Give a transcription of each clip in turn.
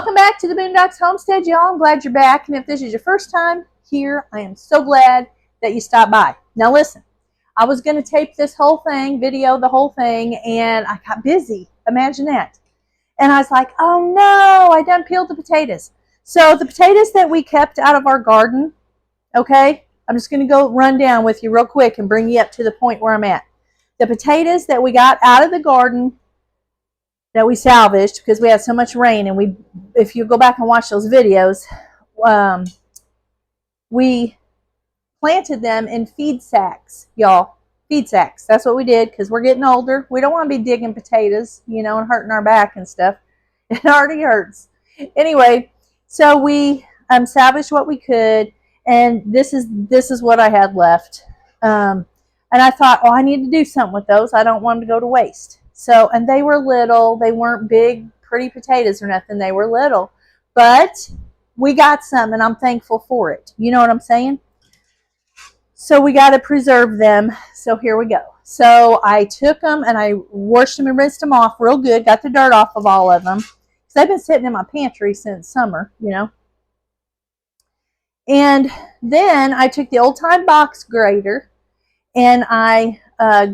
Welcome back to the Boondocks Homestead, y'all. I'm glad you're back. And if this is your first time here, I am so glad that you stopped by. Now listen, I was going to tape this whole thing, video the whole thing, and I got busy. Imagine that. And I was like, oh no, I done peeled the potatoes. So the potatoes that we kept out of our garden, okay, I'm just going to go run down with you real quick and bring you up to the point where I'm at. The potatoes that we got out of the garden that we salvaged because we had so much rain, and if you go back and watch those videos, we planted them in feed sacks, y'all. Feed sacks. That's what we did because we're getting older. We don't want to be digging potatoes, you know, and hurting our back and stuff. It already hurts. Anyway, so we salvaged what we could, and this is what I had left. And I thought, oh, I need to do something with those. I don't want them to go to waste. So, and they were little. They weren't big, pretty potatoes or nothing. They were little. But we got some, and I'm thankful for it. You know what I'm saying? So we got to preserve them. So here we go. So I took them, and I washed them and rinsed them off real good. Got the dirt off of all of them. Because they've been sitting in my pantry since summer, you know. And then I took the old-time box grater, and I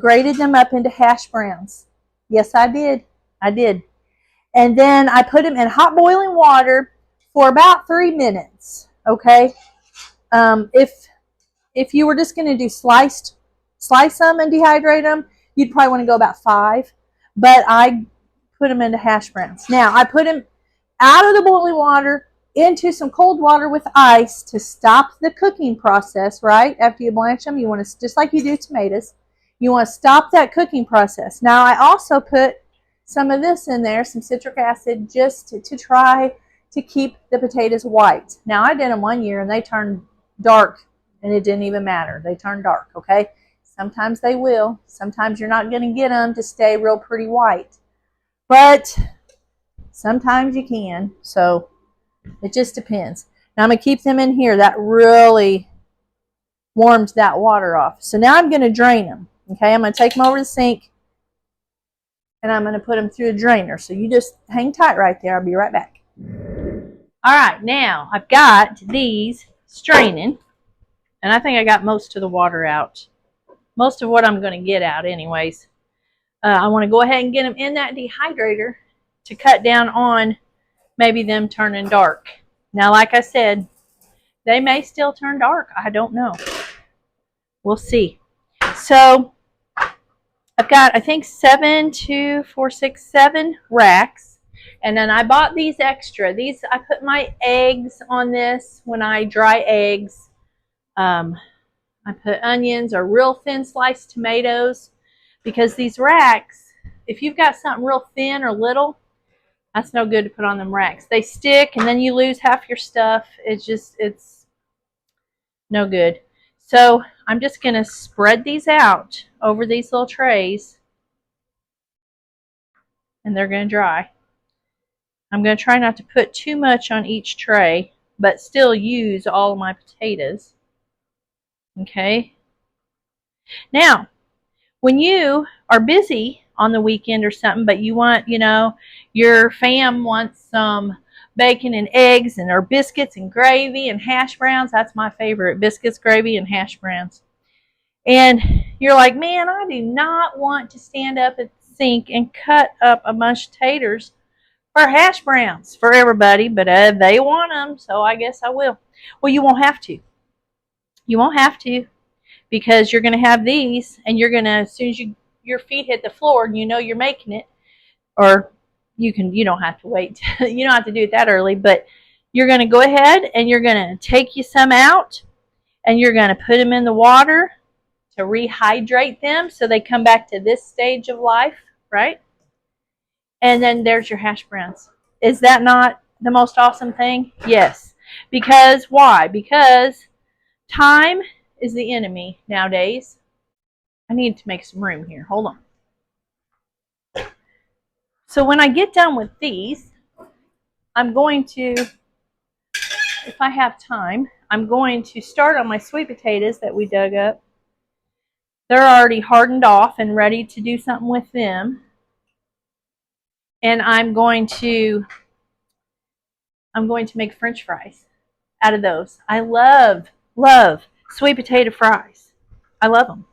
grated them up into hash browns. Yes, I did. I did. And then I put them in hot boiling water for about 3 minutes. Okay. If you were just going to do slice them and dehydrate them, you'd probably want to go about 5. But I put them into hash browns. Now I put them out of the boiling water into some cold water with ice to stop the cooking process. Right after you blanch them, you want to, just like you do tomatoes, you want to stop that cooking process. Now, I also put some of this in there, some citric acid, just to try to keep the potatoes white. Now, I did them one year, and they turned dark, and it didn't even matter. They turned dark, okay? Sometimes they will. Sometimes you're not going to get them to stay real pretty white. But sometimes you can, so it just depends. Now, I'm going to keep them in here. That really warmed that water off. So now I'm going to drain them. Okay, I'm going to take them over to the sink, and I'm going to put them through a drainer. So you just hang tight right there. I'll be right back. All right, now I've got these straining, and I think I got most of the water out. Most of what I'm going to get out anyways. I want to go ahead and get them in that dehydrator to cut down on maybe them turning dark. Now, like I said, they may still turn dark. I don't know. We'll see. So I've got, I think, 7 racks. And then I bought these extra. These, I put my eggs on this when I dry eggs. I put onions or real thin sliced tomatoes, because these racks, if you've got something real thin or little, that's no good to put on them racks. They stick, and then you lose half your stuff. It's no good. So I'm just going to spread these out over these little trays, and they're going to dry. I'm going to try not to put too much on each tray, but still use all of my potatoes. Okay. Now, when you are busy on the weekend or something, but you want, you know, your fam wants some bacon and eggs or biscuits and gravy and hash browns. That's my favorite, biscuits, gravy, and hash browns. And you're like, man, I do not want to stand up at the sink and cut up a bunch of taters for hash browns for everybody, but they want them, so I guess I will. Well, you won't have to. You won't have to, because you're going to have these, and you're going to, as soon as your feet hit the floor and you know you're making it, or you don't have to wait. You don't have to do it that early, but you're going to go ahead and you're going to take you some out, and you're going to put them in the water to rehydrate them so they come back to this stage of life, right? And then there's your hash browns. Is that not the most awesome thing? Yes. Because why? Because time is the enemy nowadays. I need to make some room here. Hold on. So when I get done with these, I'm going to, if I have time, I'm going to start on my sweet potatoes that we dug up. They're already hardened off and ready to do something with them. And I'm going to I'm going to make French fries out of those. I love sweet potato fries. I love them.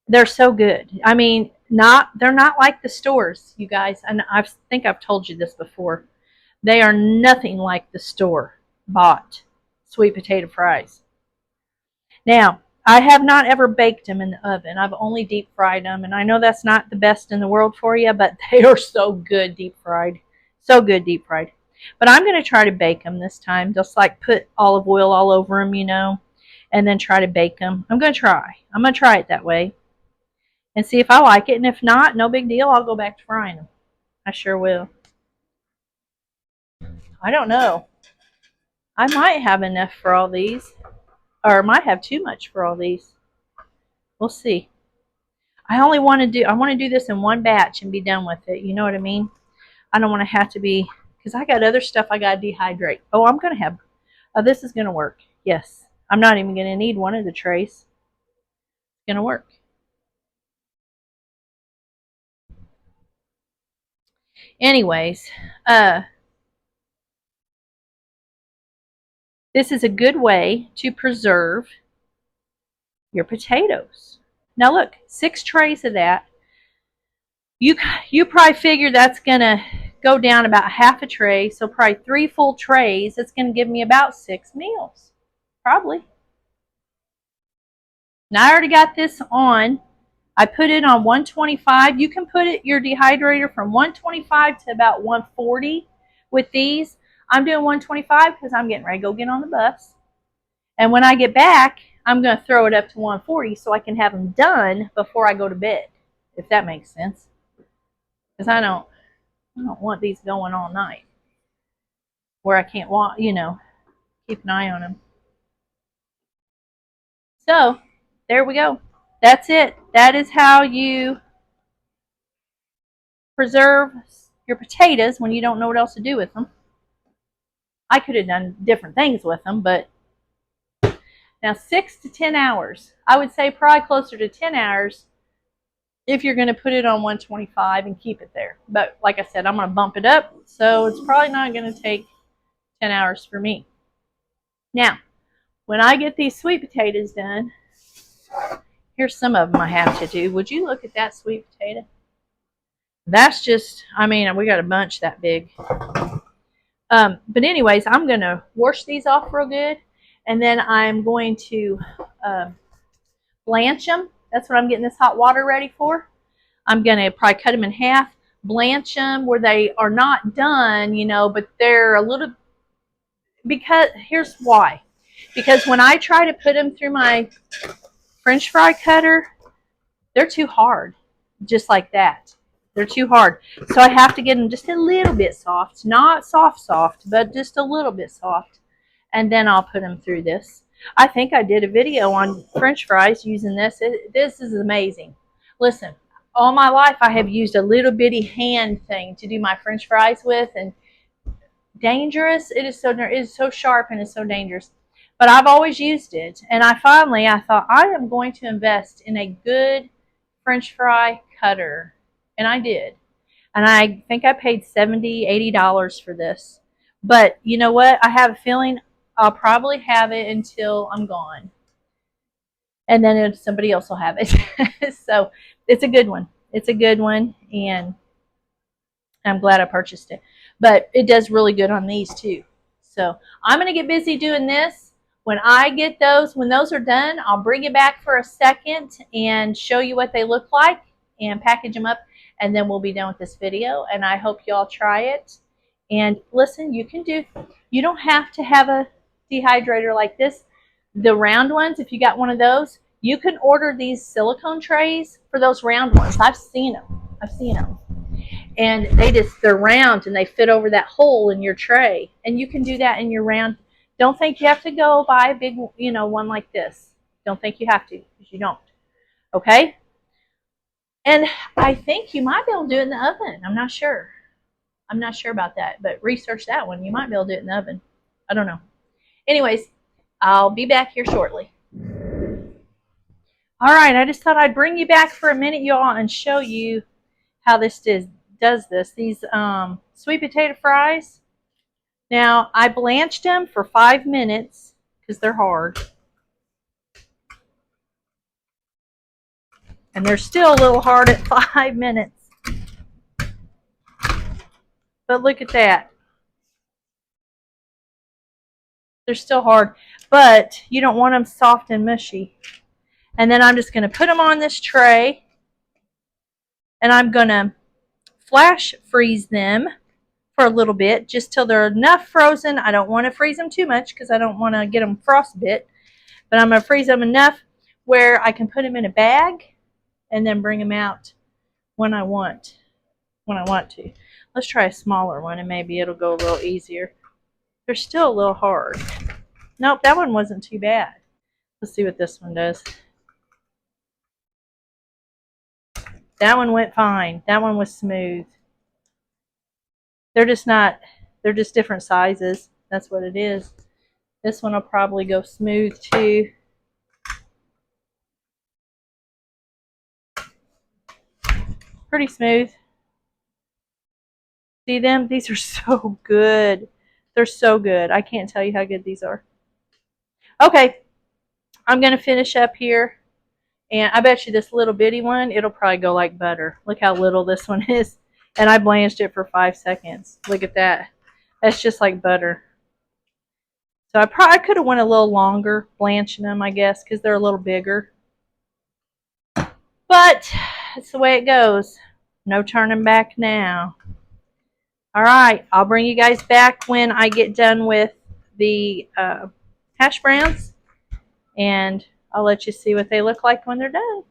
They're so good. I mean, they're not like the stores, you guys. And I think I've told you this before. They are nothing like the store bought sweet potato fries. Now, I have not ever baked them in the oven. I've only deep fried them, and I know that's not the best in the world for you, but they are so good deep fried. So good deep fried. But I'm going to try to bake them this time. Just like put olive oil all over them, and then try to bake them. I'm going to try. I'm going to try it that way and see if I like it. And if not, no big deal. I'll go back to frying them. I sure will. I don't know. I might have enough for all these, or I might have too much for all these. We'll see. I want to do this in one batch and be done with it. You know what I mean? I don't want to have to be, because I got other stuff I got to dehydrate. Oh, I'm going to have, this is going to work. Yes. I'm not even going to need one of the trays. It's going to work. Anyways, this is a good way to preserve your potatoes. Now look, 6 trays of that. You probably figure that's going to go down about half a tray, so probably 3 full trays. It's going to give me about 6 meals, probably. Now I already got this on. I put it on 125. You can put your dehydrator from 125 to about 140 with these. I'm doing 125 because I'm getting ready to go get on the bus. And when I get back, I'm going to throw it up to 140 so I can have them done before I go to bed, if that makes sense. Because I don't want these going all night where I can't keep an eye on them. So, there we go. That's it. That is how you preserve your potatoes when you don't know what else to do with them. I could have done different things with them, but now 6 to 10 hours. I would say probably closer to 10 hours if you're going to put it on 125 and keep it there. But like I said, I'm going to bump it up, so it's probably not going to take 10 hours for me. Now, when I get these sweet potatoes done, here's some of them I have to do. Would you look at that sweet potato? That's just, we got a bunch that big. But anyways, I'm going to wash these off real good, and then I'm going to blanch them. That's what I'm getting this hot water ready for. I'm going to probably cut them in half, blanch them where they are not done, but they're a little, because here's why. Because when I try to put them through my French fry cutter, they're too hard, just like that. They're too hard. So I have to get them just a little bit soft. Not soft, but just a little bit soft. And then I'll put them through this. I think I did a video on French fries using this. This is amazing. Listen, all my life I have used a little bitty hand thing to do my French fries with. And dangerous. It is so sharp and it's so dangerous. But I've always used it. And I thought, I am going to invest in a good French fry cutter. And I did. And I think I paid $70, $80 for this. But you know what? I have a feeling I'll probably have it until I'm gone. And then somebody else will have it. So it's a good one. It's a good one. And I'm glad I purchased it. But it does really good on these too. So I'm going to get busy doing this. When those are done, I'll bring it back for a second and show you what they look like and package them up. And then we'll be done with this video. And I hope you all try it. And listen, you don't have to have a dehydrator like this. The round ones, if you got one of those, you can order these silicone trays for those round ones. I've seen them. And they're round and they fit over that hole in your tray. And you can do that in your round. Don't think you have to go buy a big, one like this. Don't think you have to, because you don't. Okay? And I think you might be able to do it in the oven. I'm not sure. I'm not sure about that, but research that one. You might be able to do it in the oven. I don't know. Anyways, I'll be back here shortly. All right, I just thought I'd bring you back for a minute, y'all, and show you how this does this. These sweet potato fries, Now, I blanched them for 5 minutes because they're hard. And they're still a little hard at 5 minutes. But look at that. They're still hard. But you don't want them soft and mushy. And then I'm just going to put them on this tray. And I'm going to flash freeze them for a little bit, just till they're enough frozen. I don't want to freeze them too much because I don't want to get them frostbit. But I'm going to freeze them enough where I can put them in a bag and then bring them out when I want to. Let's try a smaller one and maybe it'll go a little easier. They're still a little hard. Nope, that one wasn't too bad. Let's see what this one does. That one went fine. That one was smooth. They're just different sizes. That's what it is. This one will probably go smooth too. Pretty smooth. See them? These are so good. They're so good. I can't tell you how good these are. Okay, I'm going to finish up here. And I bet you this little bitty one, it'll probably go like butter. Look how little this one is. And I blanched it for 5 seconds. Look at that. That's just like butter. So I could have went a little longer blanching them, I guess, because they're a little bigger. But that's the way it goes. No turning back now. All right, I'll bring you guys back when I get done with the hash browns. And I'll let you see what they look like when they're done.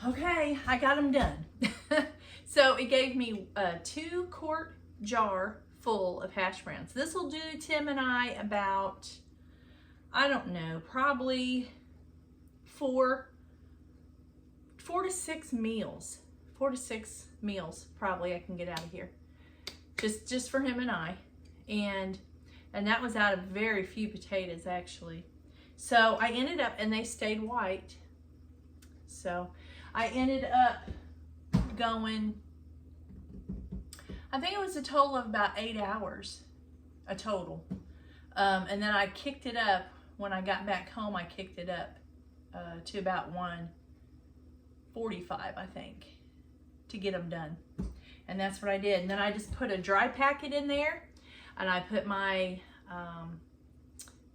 Okay, I got them done. So it gave me a 2-quart jar full of hash browns. This will do Tim and I about, I don't know, probably four to six meals. 4 to 6 meals probably I can get out of here. Just for him and I. And that was out of very few potatoes actually. So I ended up, and they stayed white. So I ended up going, I think it was a total of about 8 hours, a total. And then I kicked it up, when I got back home, I kicked it up to about 1:45, I think, to get them done. And that's what I did. And then I just put a dry packet in there, and I put my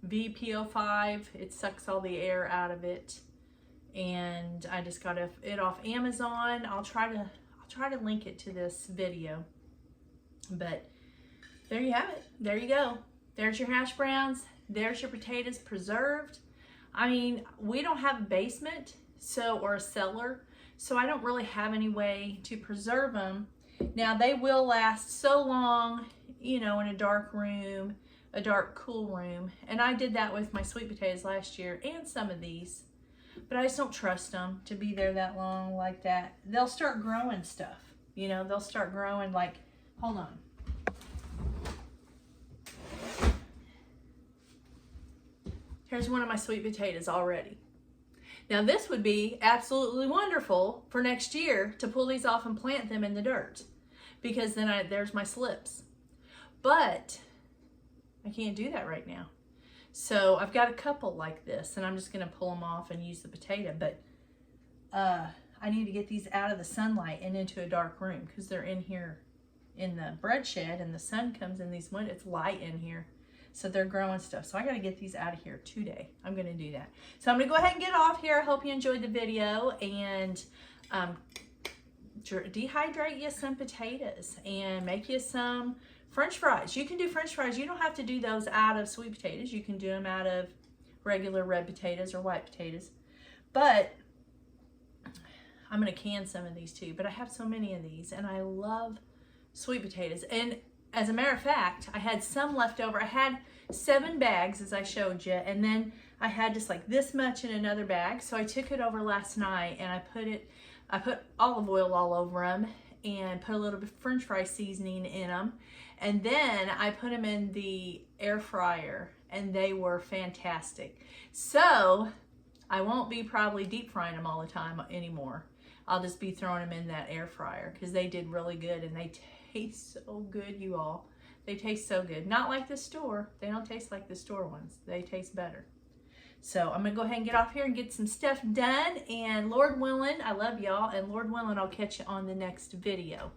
VPO5, it sucks all the air out of it. And I just got it off Amazon. I'll try to link it to this video. But there you have it. There you go. There's your hash browns. There's your potatoes preserved. I mean, we don't have a basement, or a cellar, so I don't really have any way to preserve them. Now, they will last so long, you know, in a dark room, a dark, cool room. And I did that with my sweet potatoes last year and some of these. But I just don't trust them to be there that long like that. They'll start growing stuff. You know, they'll start growing like, hold on. Here's one of my sweet potatoes already. Now this would be absolutely wonderful for next year to pull these off and plant them in the dirt. Because then there's my slips. But I can't do that right now. So I've got a couple like this, and I'm just going to pull them off and use the potato. But I need to get these out of the sunlight and into a dark room, because they're in here in the bread shed, and the sun comes in these windows. It's light in here, so they're growing stuff. So I got to get these out of here today. I'm going to do that. So I'm going to go ahead and get off here. I hope you enjoyed the video, and dehydrate you some potatoes and make you some French fries. You can do French fries. You don't have to do those out of sweet potatoes. You can do them out of regular red potatoes or white potatoes. But I'm going to can some of these too. But I have so many of these, and I love sweet potatoes. And as a matter of fact, I had some left over. I had 7 bags, as I showed you, and then I had just like this much in another bag. So I took it over last night, and I put olive oil all over them, and put a little bit of French fry seasoning in them. And then I put them in the air fryer and they were fantastic. So I won't be probably deep frying them all the time anymore. I'll just be throwing them in that air fryer because they did really good and they taste so good, you all. They taste so good. Not like the store. They don't taste like the store ones. They taste better. So I'm going to go ahead and get off here and get some stuff done. And Lord willing, I love y'all. And Lord willing, I'll catch you on the next video.